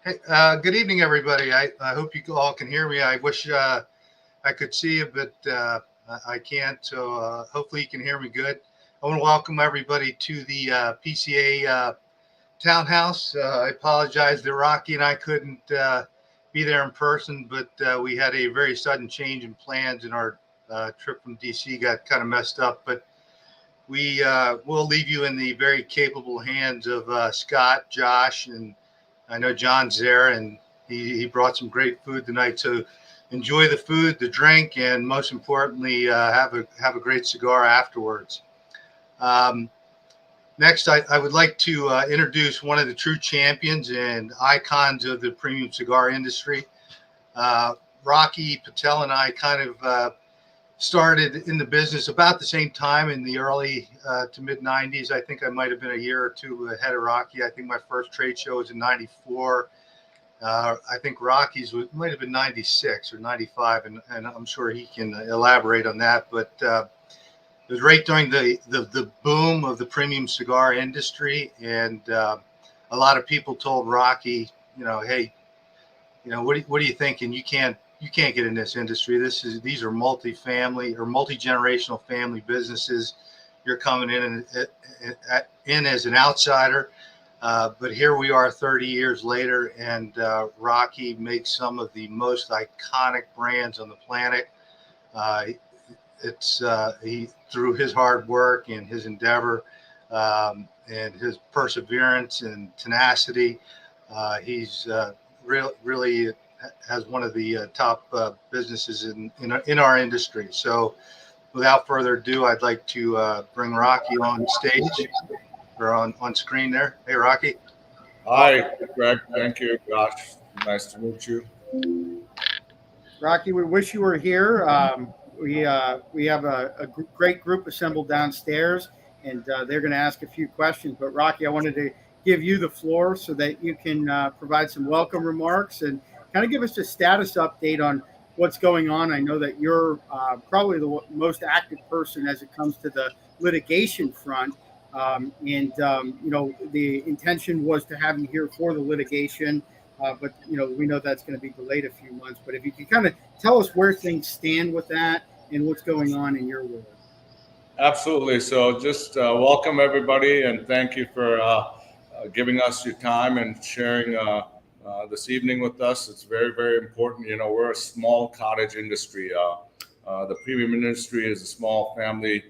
Hey, good evening, everybody. I hope you all can hear me. I wish I could see you, but I can't. So hopefully you can hear me good. I want to welcome everybody to the PCA Townhouse. I apologize that Rocky and I couldn't be there in person, but we had a very sudden change in plans, and our trip from DC got kind of messed up. But we will leave you in the very capable hands of Scott, Josh, and I know John's there, and he brought some great food tonight. So enjoy the food, the drink, and most importantly, have a great cigar afterwards. Um, Next, I would like to introduce one of the true champions and icons of the premium cigar industry. Uh, Rocky Patel and I kind of started in the business about the same time in the early to mid 90s. I think I might have been a year or two ahead of Rocky. I think my first trade show was in 94. I think Rocky's might have been 96 or 95, and I'm sure he can elaborate on that. But it was right during the boom of the premium cigar industry, and a lot of people told Rocky, hey, what do you think? And you can't get in this industry. These are multi-family or multi-generational family businesses. You're coming in as an outsider. But here we are 30 years later, and Rocky makes some of the most iconic brands on the planet. He, through his hard work and his endeavor and his perseverance and tenacity, he's really has one of the top businesses in our industry. So without further ado, I'd like to bring Rocky on stage or on screen there. Hey, Rocky. Hi, Greg. Thank you, Josh. Nice to meet you. Rocky, we wish you were here. We have a great group assembled downstairs, and they're going to ask a few questions. But Rocky, I wanted to give you the floor so that you can provide some welcome remarks and kind of give us a status update on what's going on. I know that you're probably the most active person as it comes to the litigation front. The intention was to have you here for the litigation, but we know that's going to be delayed a few months. But if you could kind of tell us where things stand with that and what's going on in your world. Absolutely. So just welcome everybody, and thank you for giving us your time and sharing this evening with us. It's very, very important. We're a small cottage industry. The premium industry is a small family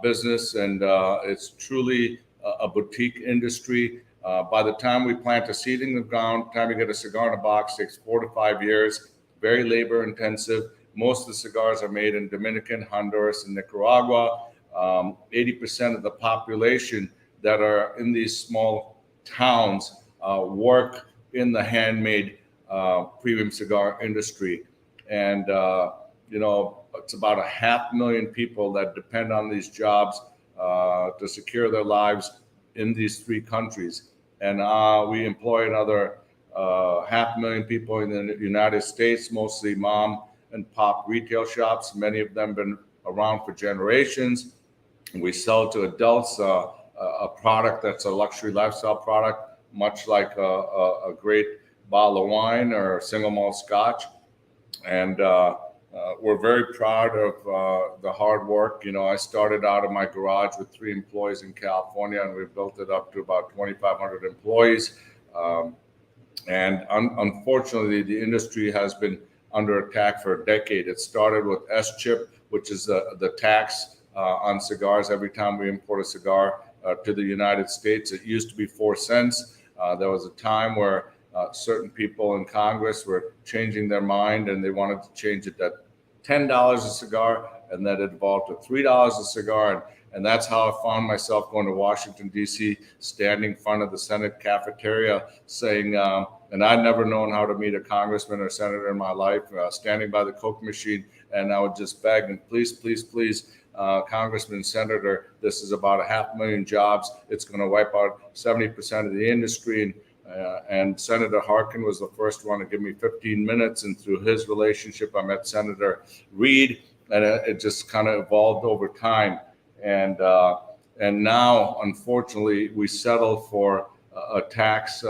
business, and it's truly a boutique industry. By the time we plant a seed in the ground, time we get a cigar in a box takes 4 to 5 years. Very labor intensive. Most of the cigars are made in Dominican, Honduras, and Nicaragua. 80% of the population that are in these small towns work in the handmade premium cigar industry, and it's about 500,000 people that depend on these jobs to secure their lives in these 3 countries. And we employ another 500,000 people in the United States, mostly mom and pop retail shops. Many of them been around for generations. We sell to adults a product that's a luxury lifestyle product, much like a great bottle of wine or single malt scotch. And we're very proud of the hard work. I started out of my garage with 3 employees in California, and we've built it up to about 2,500 employees. And unfortunately, the industry has been under attack for a decade. It started with S-chip, which is the tax on cigars every time we import a cigar to the United States. It used to be 4 cents. There was a time where certain people in Congress were changing their mind, and they wanted to change it to $10 a cigar, and then it evolved to $3 a cigar. And that's how I found myself going to Washington, D.C., standing in front of the Senate cafeteria saying, and I'd never known how to meet a congressman or senator in my life, standing by the Coke machine, and I would just beg, and please, please, please, Congressman, Senator, this is about 500,000 jobs. It's going to wipe out 70% of the industry. And Senator Harkin was the first one to give me 15 minutes. And through his relationship, I met Senator Reid, and it just kind of evolved over time. And now, unfortunately, we settled for a tax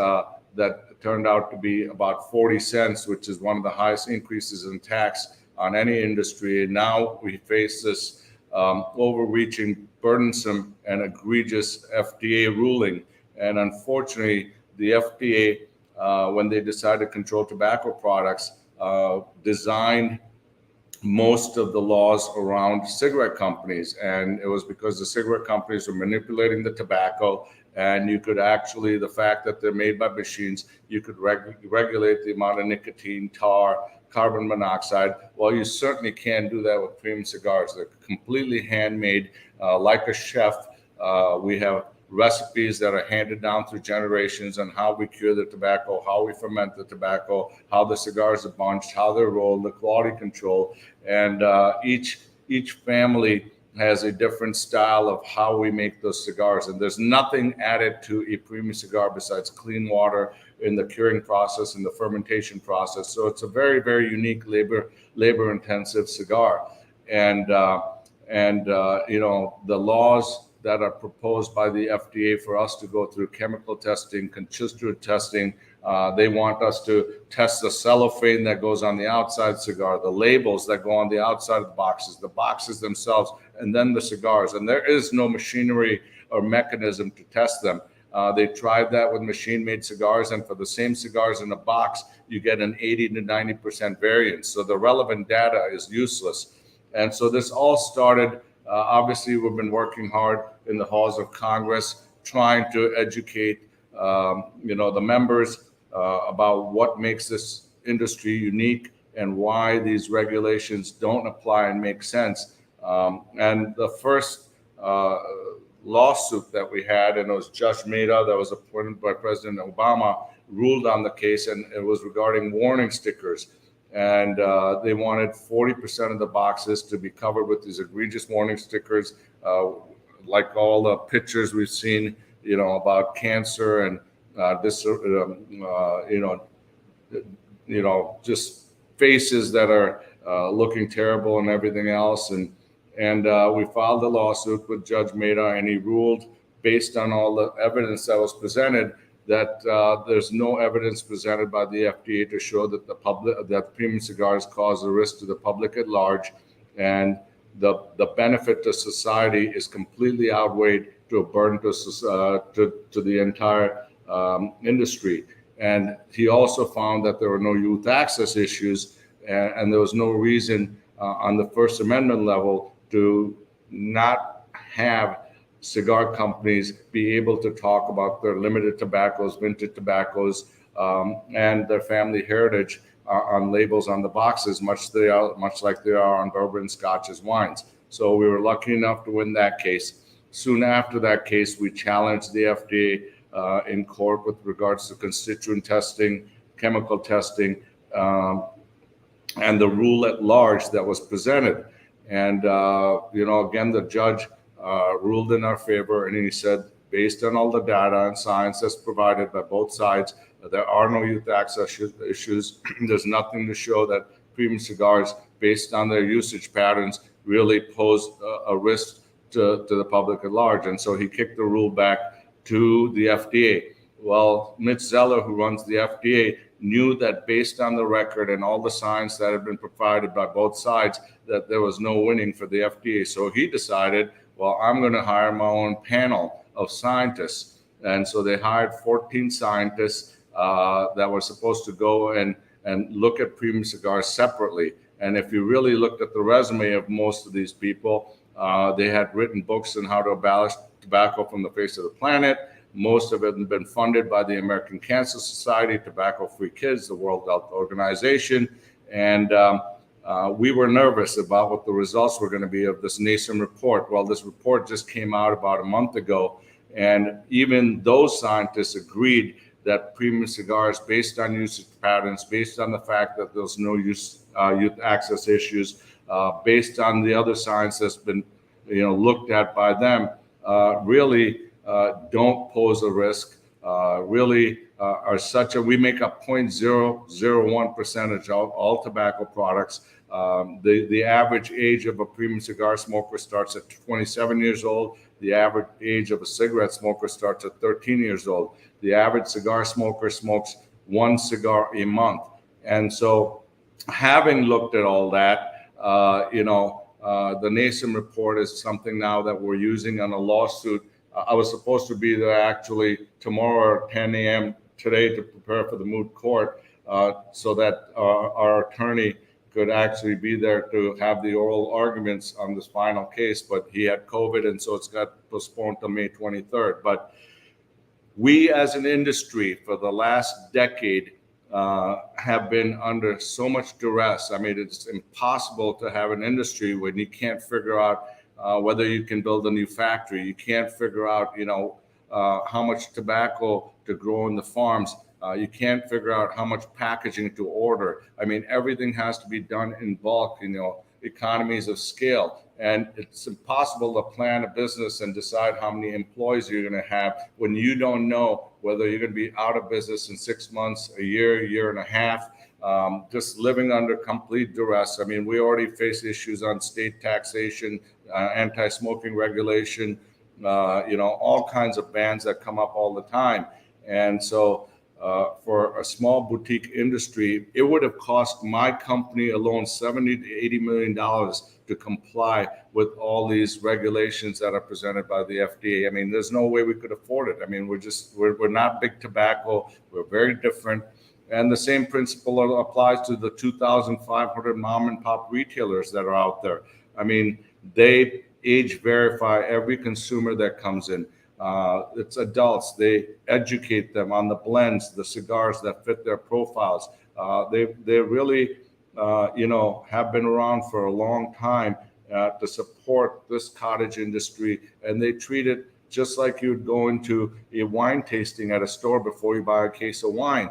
that turned out to be about 40 cents, which is one of the highest increases in tax on any industry. And now we face this overreaching, burdensome, and egregious FDA ruling. And unfortunately, the FDA, when they decided to control tobacco products, designed most of the laws around cigarette companies. And it was because the cigarette companies were manipulating the tobacco, and you could actually, the fact that they're made by machines, you could regulate the amount of nicotine, tar, carbon monoxide. Well, you certainly can't do that with premium cigars. They're completely handmade, like a chef. We have recipes that are handed down through generations on how we cure the tobacco, how we ferment the tobacco, how the cigars are bunched, how they're rolled, the quality control. And each family has a different style of how we make those cigars. And there's nothing added to a premium cigar besides clean water in the curing process and the fermentation process. So it's a very, very unique labor intensive cigar. And you know, the laws that are proposed by the FDA for us to go through chemical testing, constituent testing. They want us to test the cellophane that goes on the outside cigar, the labels that go on the outside of the boxes themselves, and then the cigars. And there is no machinery or mechanism to test them. They tried that with machine-made cigars, and for the same cigars in a box, you get an 80 to 90% variance. So the relevant data is useless. And so this all started, obviously, we've been working hard in the halls of Congress, trying to educate, you know, the members about what makes this industry unique and why these regulations don't apply and make sense. And the first lawsuit that we had, and it was Judge Mehta that was appointed by President Obama, ruled on the case, and it was regarding warning stickers. And they wanted 40% of the boxes to be covered with these egregious warning stickers, like all the pictures we've seen, you know, about cancer and just faces that are looking terrible and everything else. And we filed a lawsuit with Judge Mehta, and he ruled, based on all the evidence that was presented, that there's no evidence presented by the FDA to show that that premium cigars cause a risk to the public at large, and the benefit to society is completely outweighed to a burden to the entire industry. And he also found that there were no youth access issues, and there was no reason on the First Amendment level to not have cigar companies be able to talk about their limited tobaccos, vintage tobaccos, and their family heritage on labels on the boxes, much like they are on bourbon, scotches, wines. So we were lucky enough to win that case. Soon after that case, we challenged the FDA in court with regards to constituent testing, chemical testing, and the rule at large that was presented. And again, the judge ruled in our favor, and he said, based on all the data and science that's provided by both sides, there are no youth access issues. There's nothing to show that premium cigars, based on their usage patterns, really pose a risk to the public at large. And so he kicked the rule back to the FDA. Well, Mitch Zeller, who runs the FDA, knew that based on the record and all the science that had been provided by both sides, that there was no winning for the FDA. So he decided, well, I'm going to hire my own panel of scientists. And so they hired 14 scientists that were supposed to go and look at premium cigars separately. And if you really looked at the resume of most of these people, they had written books on how to abolish tobacco from the face of the planet. Most of it had been funded by the American Cancer Society, Tobacco Free Kids, the World Health Organization. And we were nervous about what the results were going to be of this nascent report. Well, this report just came out about a month ago, and even those scientists agreed that premium cigars, based on usage patterns, based on the fact that there's no youth access issues, based on the other science that's been looked at by them, really don't pose a risk, are such a, we make up 0.001% of all tobacco products. The average age of a premium cigar smoker starts at 27 years old. The average age of a cigarette smoker starts at 13 years old. The average cigar smoker smokes one cigar a month. And so having looked at all that, the NASEM report is something now that we're using on a lawsuit. I was supposed to be there actually tomorrow at 10 a.m. today to prepare for the moot court, so that our attorney could actually be there to have the oral arguments on this final case, but he had COVID, and so it's got postponed to May 23rd. But we as an industry for the last decade have been under so much duress. I mean, it's impossible to have an industry when you can't figure out whether you can build a new factory. You can't figure out, how much tobacco to grow in the farms. You can't figure out how much packaging to order. I mean, everything has to be done in bulk, economies of scale. And it's impossible to plan a business and decide how many employees you're going to have when you don't know whether you're going to be out of business in 6 months, a year and a half, just living under complete duress. I mean, we already face issues on state taxation, anti-smoking regulation, all kinds of bans that come up all the time. And so for a small boutique industry, it would have cost my company alone $70 to $80 million to comply with all these regulations that are presented by the FDA. I mean, there's no way we could afford it. I mean, we're not big tobacco. We're very different. And the same principle applies to the 2,500 mom and pop retailers that are out there. I mean, they age verify every consumer that comes in. It's adults. They educate them on the blends, the cigars that fit their profiles. They really, have been around for a long time to support this cottage industry, and they treat it just like you'd go into a wine tasting at a store before you buy a case of wine.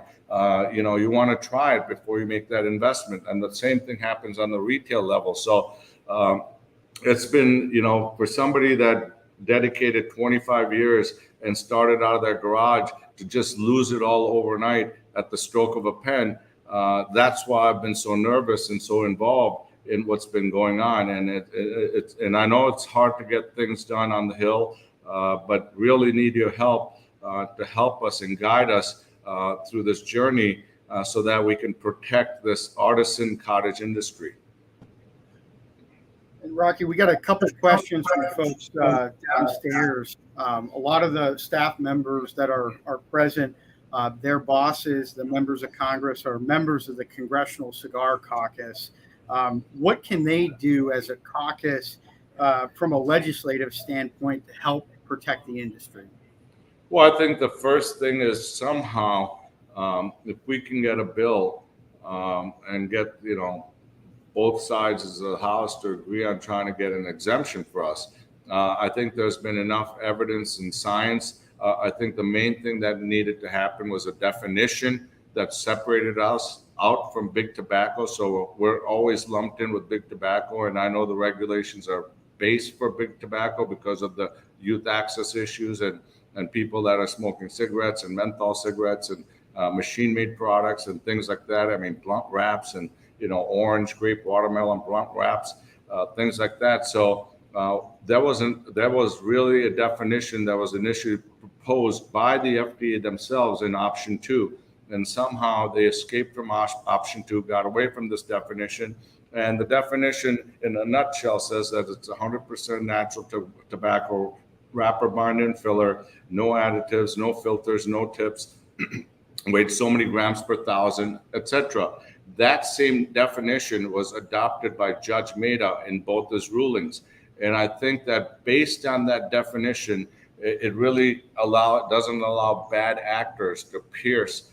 You want to try it before you make that investment, and the same thing happens on the retail level. So it's been, for somebody that dedicated 25 years and started out of their garage to just lose it all overnight at the stroke of a pen. That's why I've been so nervous and so involved in what's been going on. And and I know it's hard to get things done on the Hill, but really need your help to help us and guide us through this journey so that we can protect this artisan cottage industry. And Rocky, we got a couple of questions from folks downstairs. A lot of the staff members that are present, their bosses, the members of Congress, are members of the Congressional Cigar Caucus. What can they do as a caucus from a legislative standpoint to help protect the industry? Well, I think the first thing is somehow, if we can get a bill and get, both sides of the House to agree on trying to get an exemption for us. I think there's been enough evidence and science. I think the main thing that needed to happen was a definition that separated us out from big tobacco. So we're always lumped in with big tobacco. And I know the regulations are based for big tobacco because of the youth access issues and people that are smoking cigarettes and menthol cigarettes and machine-made products and things like that. I mean, blunt wraps and orange, grape, watermelon, blunt wraps, things like that. So there was really a definition that was initially proposed by the FDA themselves in option 2. And somehow they escaped from option 2, got away from this definition. And the definition in a nutshell says that it's 100% natural tobacco wrapper, binder, and filler, no additives, no filters, no tips, weight so many grams per thousand, etc. That same definition was adopted by Judge Mehta in both his rulings. And I think that based on that definition, it really doesn't allow bad actors to pierce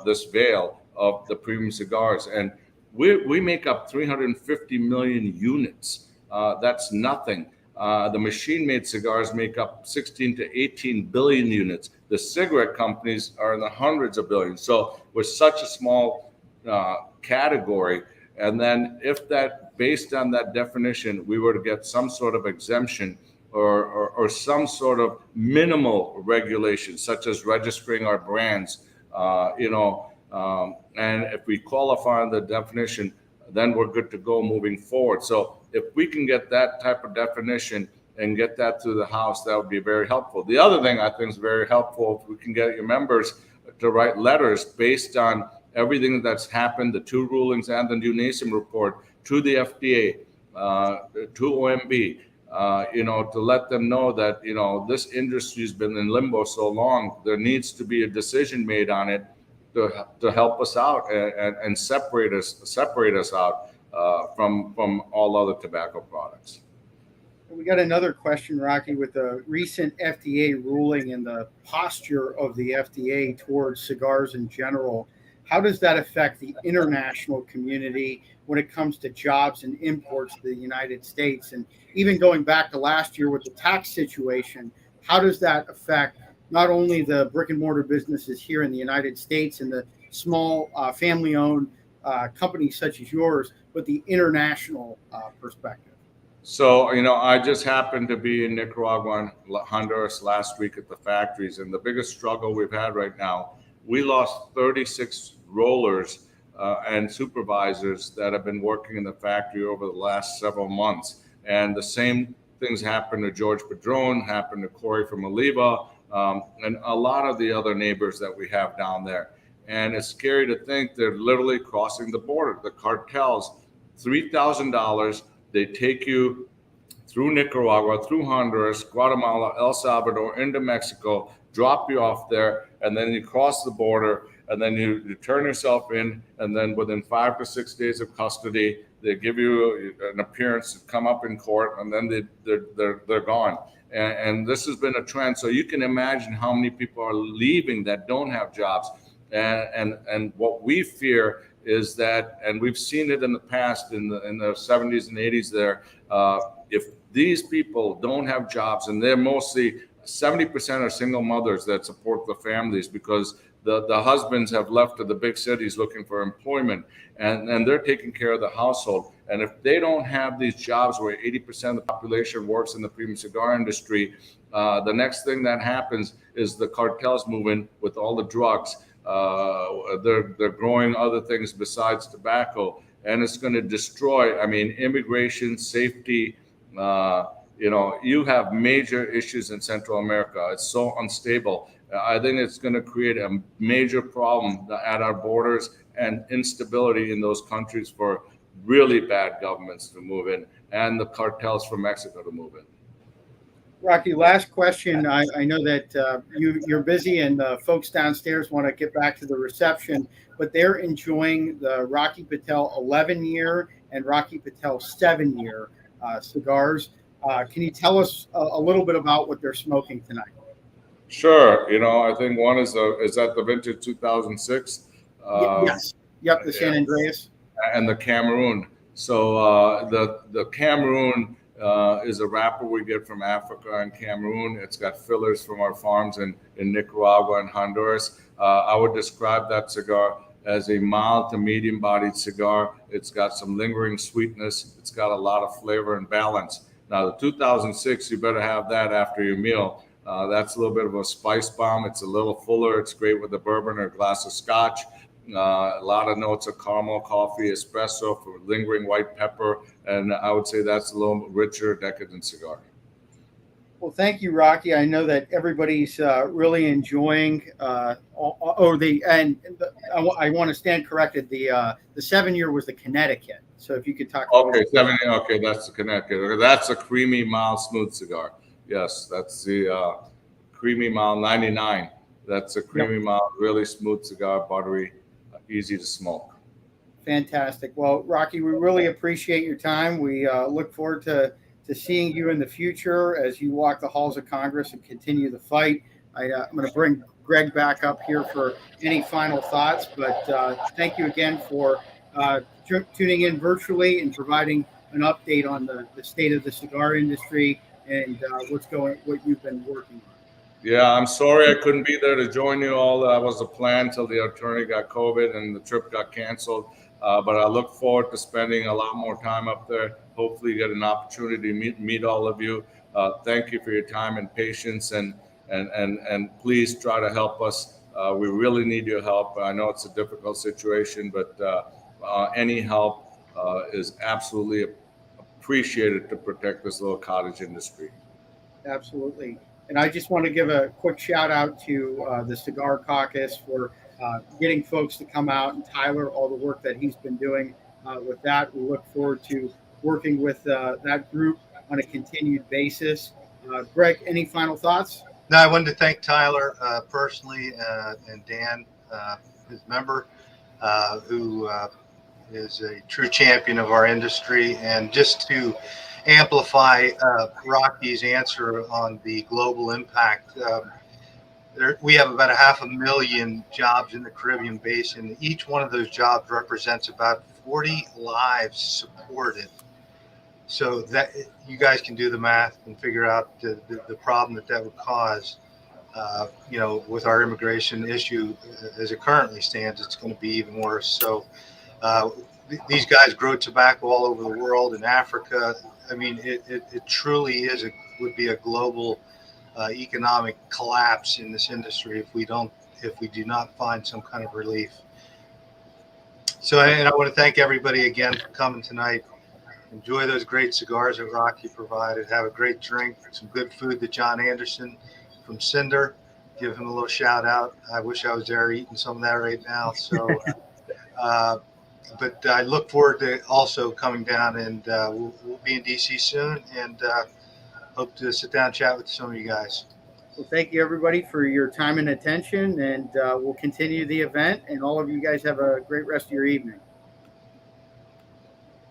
this veil of the premium cigars. And we make up 350 million units. That's nothing. The machine-made cigars make up 16 to 18 billion units. The cigarette companies are in the hundreds of billions. So we're such a small category. And then if that, based on that definition, we were to get some sort of exemption or some sort of minimal regulation, such as registering our brands, and if we qualify on the definition, then we're good to go moving forward. So if we can get that type of definition and get that through the House, that would be very helpful. The other thing I think is very helpful, if we can get your members to write letters based on everything that's happened, the 2 rulings and the new NASEM report, to the FDA, to OMB, to let them know that, this industry's been in limbo so long, there needs to be a decision made on it to help us out and separate us out from all other tobacco products. We got another question, Rocky, with the recent FDA ruling and the posture of the FDA towards cigars in general. How does that affect the international community when it comes to jobs and imports to the United States? And even going back to last year with the tax situation, how does that affect not only the brick and mortar businesses here in the United States and the small family-owned companies such as yours, but the international perspective? So, I just happened to be in Nicaragua and Honduras last week at the factories, and the biggest struggle we've had right now, we lost 36 rollers and supervisors that have been working in the factory over the last several months. And the same things happened to George Padron, happened to Corey from Oliva, and a lot of the other neighbors that we have down there. And it's scary to think they're literally crossing the border. The cartels, $3,000, they take you through Nicaragua, through Honduras, Guatemala, El Salvador, into Mexico, drop you off there, and then you cross the border, and then you turn yourself in, and then within 5 to 6 days of custody, they give you an appearance to come up in court, and then they're gone. And this has been a trend. So you can imagine how many people are leaving that don't have jobs. And what we fear is that, and we've seen it in the past in the 70s and 80s there, if these people don't have jobs, and they're mostly 70% are single mothers that support the families because the husbands have left to the big cities looking for employment, and they're taking care of the household. And if they don't have these jobs where 80% of the population works in the premium cigar industry, the next thing that happens is the cartels move in with all the drugs. They're growing other things besides tobacco, and it's going to destroy, immigration, safety. You have major issues in Central America. It's so unstable. I think it's going to create a major problem at our borders and instability in those countries for really bad governments to move in and the cartels from Mexico to move in. Rocky, last question. I know that you're busy and folks downstairs want to get back to the reception, but they're enjoying the Rocky Patel 11-year and Rocky Patel 7-year cigars. Can you tell us a little bit about what they're smoking tonight? Sure. I think one is that the vintage 2006? Yes. Yep, the San Andreas. And the Cameroon. So the Cameroon is a wrapper we get from Africa and Cameroon. It's got fillers from our farms in Nicaragua and Honduras. I would describe that cigar as a mild to medium bodied cigar. It's got some lingering sweetness. It's got a lot of flavor and balance. Now the 2006, you better have that after your meal. That's a little bit of a spice bomb. It's a little fuller. It's great with a bourbon or a glass of scotch. A lot of notes of caramel, coffee, espresso, for lingering white pepper. And I would say that's a little richer, decadent cigar. Well, thank you, Rocky. I know that everybody's really enjoying. I want to stand corrected. The 7-year was the Connecticut. So if you could talk. Okay, 7. Okay, that's the Connecticut. That's a creamy, mild, smooth cigar. Yes, that's the creamy, mild 99. That's a creamy, mild, really smooth cigar, buttery, easy to smoke. Fantastic. Well, Rocky, we really appreciate your time. We look forward to seeing you in the future as you walk the halls of Congress and continue the fight. I'm going to bring Greg back up here for any final thoughts, but thank you again for tuning in virtually and providing an update on the state of the cigar industry and what you've been working on. Yeah, I'm sorry I couldn't be there to join you all. That was the plan till the attorney got COVID and the trip got canceled. But I look forward to spending a lot more time up there. Hopefully get an opportunity to meet all of you. Thank you for your time and patience, and please try to help us. We really need your help. I know it's a difficult situation, but any help is absolutely appreciated to protect this little cottage industry. Absolutely. And I just want to give a quick shout out to the Cigar Caucus for getting folks to come out, and Tyler, all the work that he's been doing with that. We look forward to working with that group on a continued basis. Greg, any final thoughts? No, I wanted to thank Tyler personally and Dan, his member, who is a true champion of our industry. And just to amplify Rocky's answer on the global impact, we have about 500,000 jobs in the Caribbean basin. Each one of those jobs represents about 40 lives supported. So that you guys can do the math and figure out the problem that would cause. With our immigration issue as it currently stands, it's going to be even worse. So these guys grow tobacco all over the world, in Africa. I mean, it truly would be a global economic collapse in this industry if we do not find some kind of relief. So, and I want to thank everybody again for coming tonight. Enjoy those great cigars that Rocky provided. Have a great drink, some good food that John Anderson from Cinder. Give him a little shout out. I wish I was there eating some of that right now. So, but I look forward to also coming down, and we'll be in DC soon, and hope to sit down and chat with some of you guys. Well, thank you, everybody, for your time and attention, and we'll continue the event, and all of you guys have a great rest of your evening.